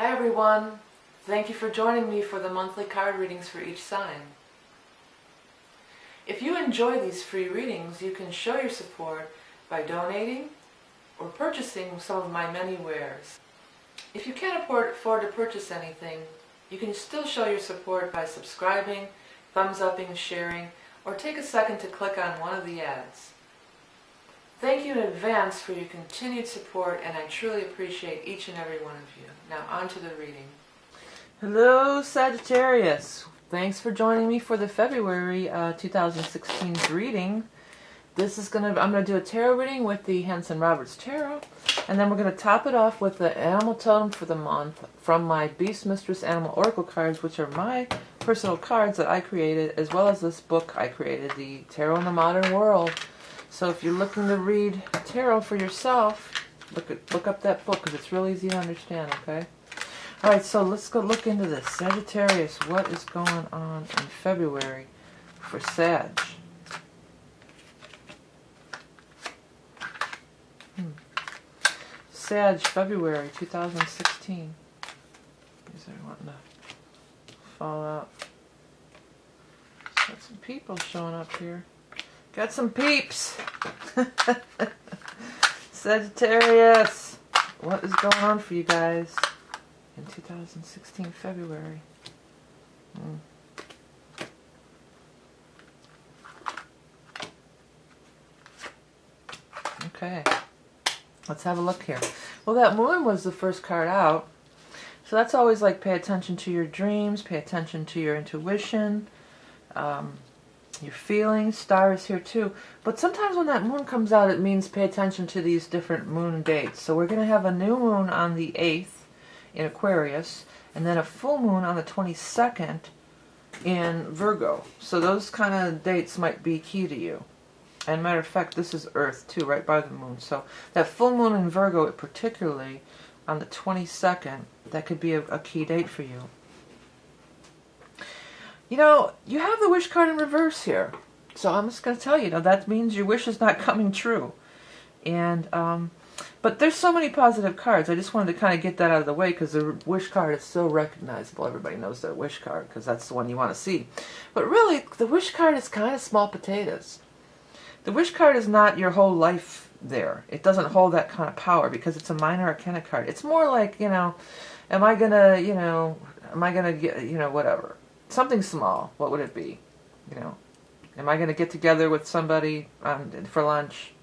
Hi everyone, thank you for joining me for the monthly card readings for each sign. If you enjoy these free readings, you can show your support by donating or purchasing some of my many wares. If you can't afford to purchase anything, you can still show your support by subscribing, thumbs-upping, sharing, or take a second to click on one of the ads. Thank you in advance for your continued support, and I truly appreciate each and every one of you. Now on to the reading. Hello Sagittarius. Thanks for joining me for the February 2016 reading. I'm gonna do a tarot reading with the Henson Roberts Tarot, and then we're gonna top it off with the animal totem for the month from my Beast Mistress Animal Oracle cards, which are my personal cards that I created, as well as this book I created, the Tarot in the Modern World. So if you're looking to read tarot for yourself, look up that book because it's real easy to understand, okay? Alright, so let's go look into this. Sagittarius, what is going on in February for Sag? Sag, February 2016. These are wanting to fall out. Got some people showing up here. Got some peeps! Sagittarius! What is going on for you guys in 2016 February? Okay. Let's have a look here. Well, that moon was the first card out. So that's always like pay attention to your dreams, pay attention to your intuition, your feelings. Star is here too. But sometimes when that moon comes out, it means pay attention to these different moon dates. So we're going to have a new moon on the 8th in Aquarius, and then a full moon on the 22nd in Virgo. So those kind of dates might be key to you. And matter of fact, this is Earth too, right by the moon. So that full moon in Virgo, particularly on the 22nd, that could be a key date for you. You know, you have the wish card in reverse here. So I'm just going to tell you, that means your wish is not coming true. And, but there's so many positive cards. I just wanted to kind of get that out of the way because the wish card is so recognizable. Everybody knows the wish card because that's the one you want to see. But really, the wish card is kind of small potatoes. The wish card is not your whole life there. It doesn't hold that kind of power because it's a minor arcana card. It's more like, am I going to get, whatever. Something small. What would it be? Am I going to get together with somebody for lunch?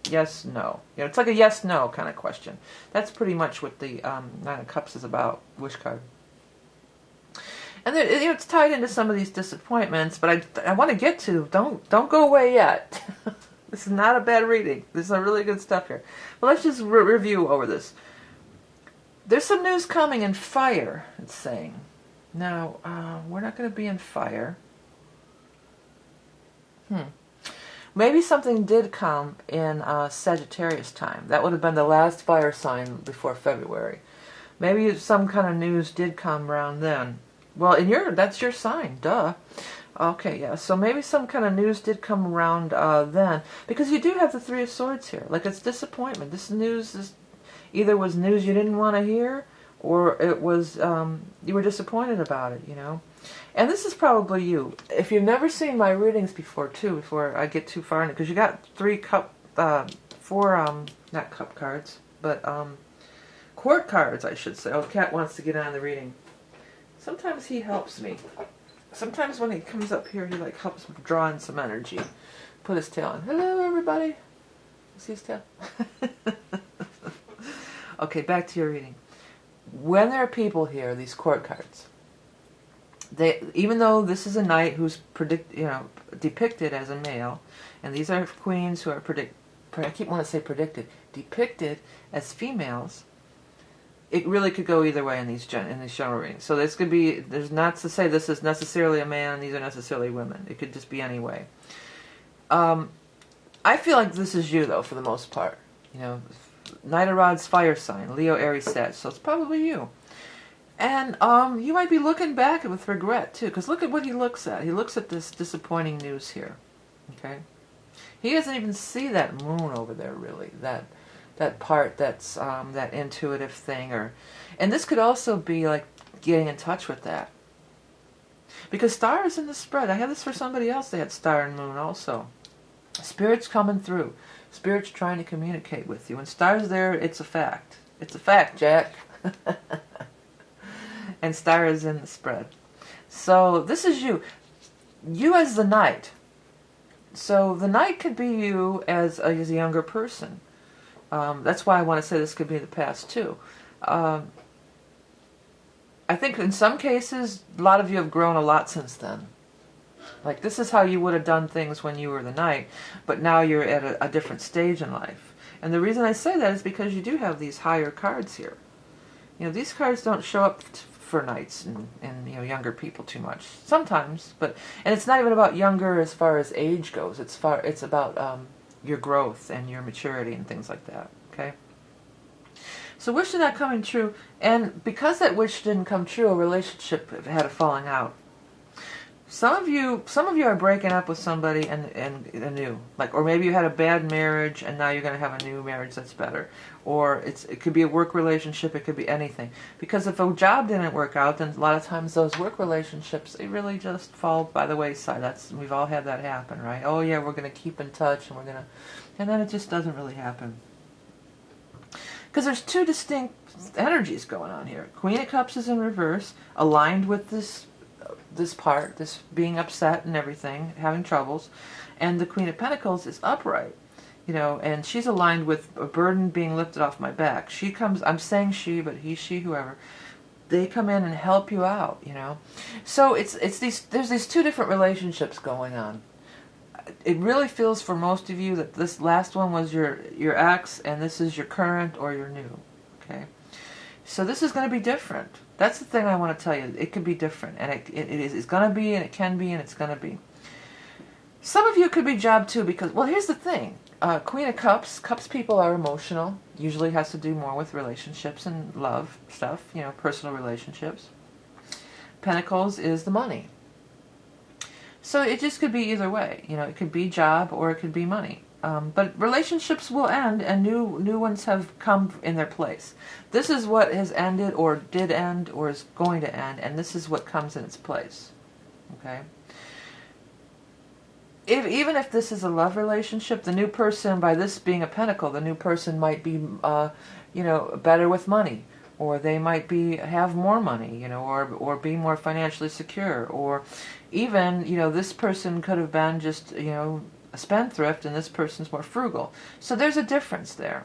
Yes, no. It's like a yes, no kind of question. That's pretty much what the Nine of Cups is about, wish card. And it's tied into some of these disappointments, but I want to get to, don't go away yet. This is not a bad reading. This is some really good stuff here. But let's just review over this. There's some news coming in fire, it's saying. Now, we're not going to be in fire. Maybe something did come in Sagittarius time. That would have been the last fire sign before February. Maybe some kind of news did come around then. Well, that's your sign, duh. Okay, yeah, so maybe some kind of news did come around then. Because you do have the Three of Swords here. Like, it's disappointment. This news either was news you didn't want to hear, or it was, you were disappointed about it, And this is probably you. If you've never seen my readings before, too, before I get too far in it, because you got four, not cup cards, but court cards, I should say. Oh, Cat wants to get on the reading. Sometimes he helps me. Sometimes when he comes up here, he helps draw in some energy. Put his tail on. Hello, everybody. See his tail? Okay, back to your reading. When there are people here, these court cards, even though this is a knight who's depicted as a male, and these are queens who are I keep wanting to say depicted as females. It really could go either way in these general readings. So there's not to say this is necessarily a man, these are necessarily women. It could just be any way. I feel like this is you, though, for the most part. Knight of Rods, fire sign, Leo, Aries, Sag. So it's probably you. And you might be looking back with regret, too, because look at what he looks at. He looks at this disappointing news here. Okay? He doesn't even see that moon over there, really. That that part that's that intuitive thing, and this could also be like getting in touch with that. Because Star is in the spread. I had this for somebody else. They had Star and Moon also. Spirit's coming through. Spirit's trying to communicate with you. When Star's there, it's a fact. It's a fact, Jack. And Star is in the spread. So this is you. You as the Knight. So the Knight could be you as a younger person. That's why I want to say this could be the past too. I think in some cases, a lot of you have grown a lot since then. Like this is how you would have done things when you were the Knight, but now you're at a different stage in life. And the reason I say that is because you do have these higher cards here. You know, these cards don't show up for Knights and you know, younger people too much. Sometimes, and it's not even about younger as far as age goes. It's about your growth and your maturity and things like that. Okay. So wish is not coming true, and because that wish didn't come true, a relationship had a falling out. Some of you are breaking up with somebody and anew, or maybe you had a bad marriage and now you're going to have a new marriage that's better, or it could be a work relationship, it could be anything. Because if a job didn't work out, then a lot of times those work relationships, they really just fall by the wayside. We've all had that happen, right? Oh yeah, we're going to keep in touch and then it just doesn't really happen. Because there's two distinct energies going on here. Queen of Cups is in reverse, aligned with this part, this being upset and everything, having troubles, and the Queen of Pentacles is upright, you know, and she's aligned with a burden being lifted off my back. She comes, I'm saying she, but he, she, whoever, they come in and help you out, you know. So there's these two different relationships going on. It really feels for most of you that this last one was your ex, and this is your current or your new, okay? So this is going to be different. That's the thing I want to tell you. It could be different, and it's going to be, and it can be, and it's going to be. Some of you could be job too, because, well, here's the thing. Queen of Cups, Cups people are emotional. Usually has to do more with relationships and love stuff, you know, personal relationships. Pentacles is the money. So it just could be either way. You know, it could be job or it could be money. But relationships will end and new ones have come in their place. This is what has ended or did end or is going to end, and this is what comes in its place. Okay? Even if this is a love relationship, the new person, by this being a pentacle, the new person might be, you know, better with money. Or they might have more money, you know, or be more financially secure. Or even, you know, this person could have been just, you know, a spendthrift and this person's more frugal. So there's a difference there.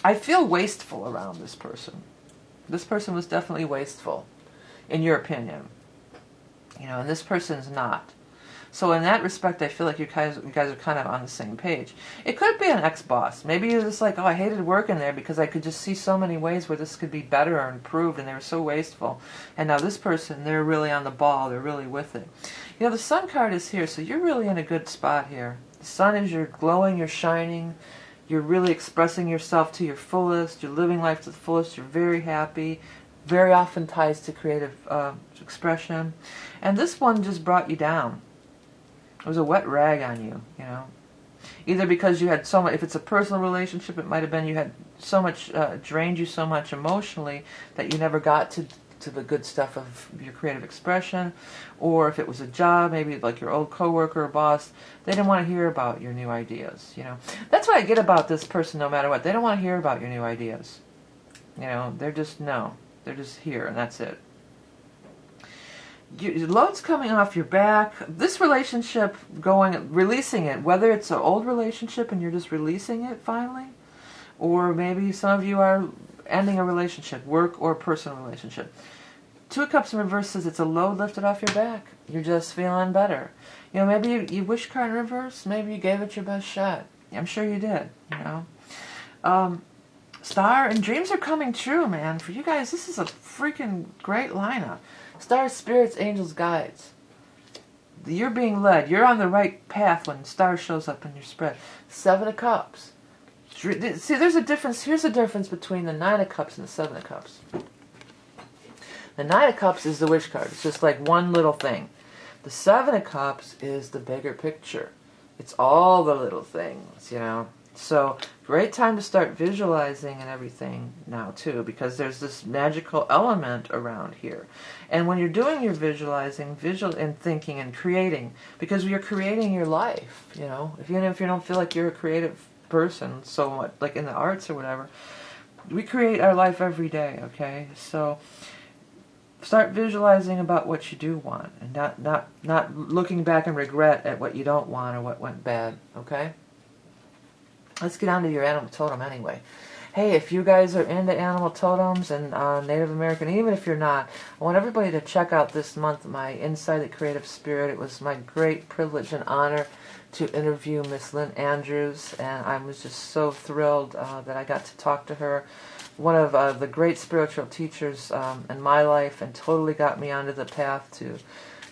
I feel wasteful around this person. This person was definitely wasteful, in your opinion. You know, and this person's not. So in that respect, I feel like you guys are kind of on the same page. It could be an ex-boss. Maybe you're just like, oh, I hated working there because I could just see so many ways where this could be better or improved, and they were so wasteful. And now this person, they're really on the ball. They're really with it. You know, the Sun card is here, so you're really in a good spot here. The Sun is you're glowing, you're shining, you're really expressing yourself to your fullest, you're living life to the fullest, you're very happy, very often ties to creative expression. And this one just brought you down. It was a wet rag on you, you know. Either because you had so much, if it's a personal relationship, it might have been you had so much, drained you so much emotionally that you never got to the good stuff of your creative expression. Or if it was a job, maybe like your old coworker or boss, they didn't want to hear about your new ideas, you know. That's what I get about this person no matter what. They don't want to hear about your new ideas. You know, they're just, no. They're just here and that's it. Your load's coming off your back. This relationship releasing it, whether it's an old relationship and you're just releasing it finally, or maybe some of you are ending a relationship, work or personal relationship. Two of Cups in reverse says it's a load lifted off your back. You're just feeling better. You know, maybe you wish card in reverse, maybe you gave it your best shot. I'm sure you did, you know. Star and dreams are coming true, man. For you guys, this is a freaking great lineup. Stars, spirits, angels, guides. You're being led. You're on the right path when Star shows up in your spread. Seven of Cups. See, there's a difference. Here's the difference between the Nine of Cups and the Seven of Cups. The Nine of Cups is the wish card. It's just like one little thing. The Seven of Cups is the bigger picture. It's all the little things, you know. So, great time to start visualizing and everything now too, because there's this magical element around here. And when you're doing your visualizing, and thinking and creating, because you're creating your life, you know, even if you don't feel like you're a creative person so much, like in the arts or whatever, we create our life every day, okay? So, start visualizing about what you do want, and not looking back and regret at what you don't want or what went bad, okay? Let's get on to your animal totem anyway. Hey, if you guys are into animal totems and Native American, even if you're not, I want everybody to check out this month my Inside the Creative Spirit. It was my great privilege and honor to interview Miss Lynn Andrews, and I was just so thrilled that I got to talk to her. One of the great spiritual teachers in my life, and totally got me onto the path to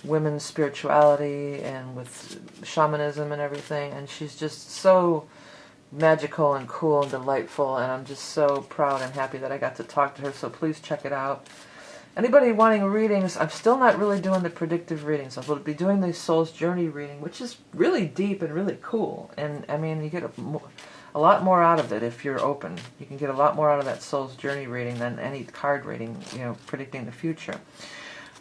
women's spirituality and with shamanism and everything, and she's just so magical and cool and delightful, and I'm just so proud and happy that I got to talk to her, so please check it out. Anybody wanting readings, I'm still not really doing the predictive readings. I will be doing the Soul's Journey reading, which is really deep and really cool, and I mean, you get a lot more out of it if you're open. You can get a lot more out of that Soul's Journey reading than any card reading, you know, predicting the future.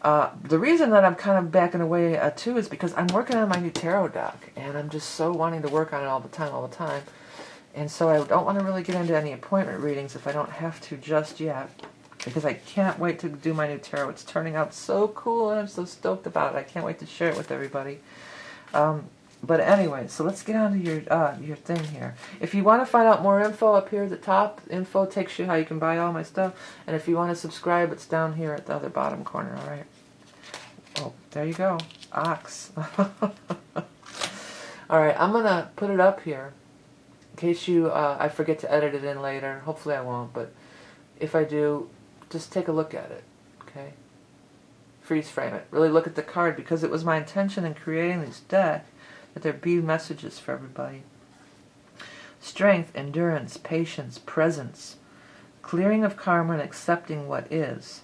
The reason that I'm kind of backing away too is because I'm working on my new tarot deck, and I'm just so wanting to work on it all the time. And so I don't want to really get into any appointment readings if I don't have to just yet, because I can't wait to do my new tarot. It's turning out so cool, and I'm so stoked about it. I can't wait to share it with everybody. But anyway, so let's get on to your thing here. If you want to find out more info, up here at the top, info takes you how you can buy all my stuff. And if you want to subscribe, it's down here at the other bottom corner, all right? Oh, there you go. Ox. All right, I'm going to put it up here in case I forget to edit it in later. Hopefully I won't, but if I do, just take a look at it, okay? Freeze frame it. Really look at the card, because it was my intention in creating this deck that there be messages for everybody. Strength, endurance, patience, presence, clearing of karma and accepting what is,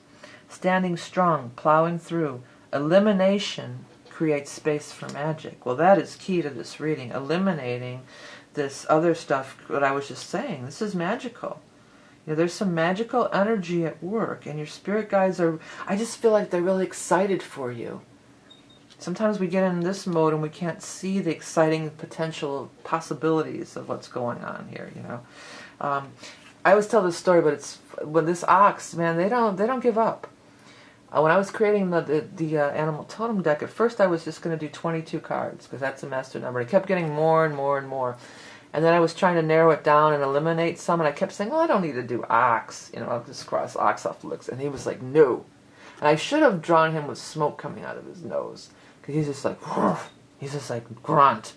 standing strong, plowing through, elimination creates space for magic. Well, that is key to this reading, eliminating this other stuff that I was just saying. This is magical. You know, there's some magical energy at work, and your spirit guides are, I just feel like they're really excited for you. Sometimes we get in this mode and we can't see the exciting potential possibilities of what's going on here, you know. I always tell this story, but it's when this ox, man, they don't give up. When I was creating the animal totem deck, at first I was just going to do 22 cards, because that's the master number. I kept getting more and more and more. And then I was trying to narrow it down and eliminate some, and I kept saying, oh, I don't need to do ox. You know, I'll just cross ox off the list. And he was like, no. And I should have drawn him with smoke coming out of his nose. Because he's just like, whoosh. He's just like, grunt.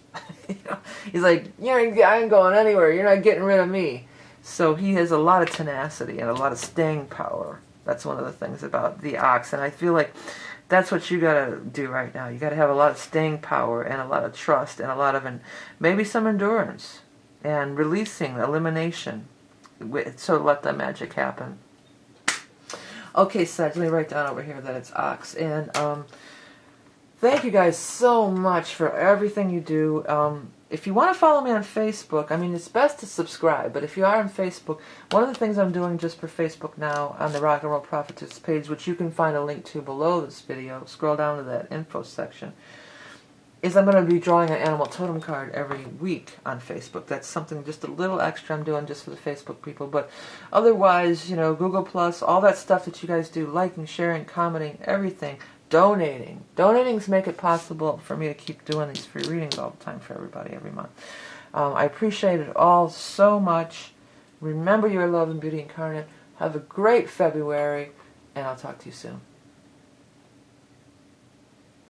You know? He's like, I ain't going anywhere. You're not getting rid of me. So he has a lot of tenacity and a lot of staying power. That's one of the things about the ox. And I feel like that's what you got to do right now. You got to have a lot of staying power and a lot of trust and a lot of, maybe some endurance. And releasing, elimination. So let the magic happen. Okay, Sag, let me write down over here that it's ox. And thank you guys so much for everything you do. If you want to follow me on Facebook, I mean, it's best to subscribe, but if you are on Facebook, one of the things I'm doing just for Facebook now on the Rock and Roll Prophetess page, which you can find a link to below this video, scroll down to that info section, is I'm going to be drawing an animal totem card every week on Facebook. That's something just a little extra I'm doing just for the Facebook people, but otherwise, you know, Google Plus, all that stuff that you guys do, liking, sharing, commenting, everything, donating. Donating's make it possible for me to keep doing these free readings all the time for everybody every month. I appreciate it all so much. Remember your love and beauty incarnate. Have a great February, and I'll talk to you soon.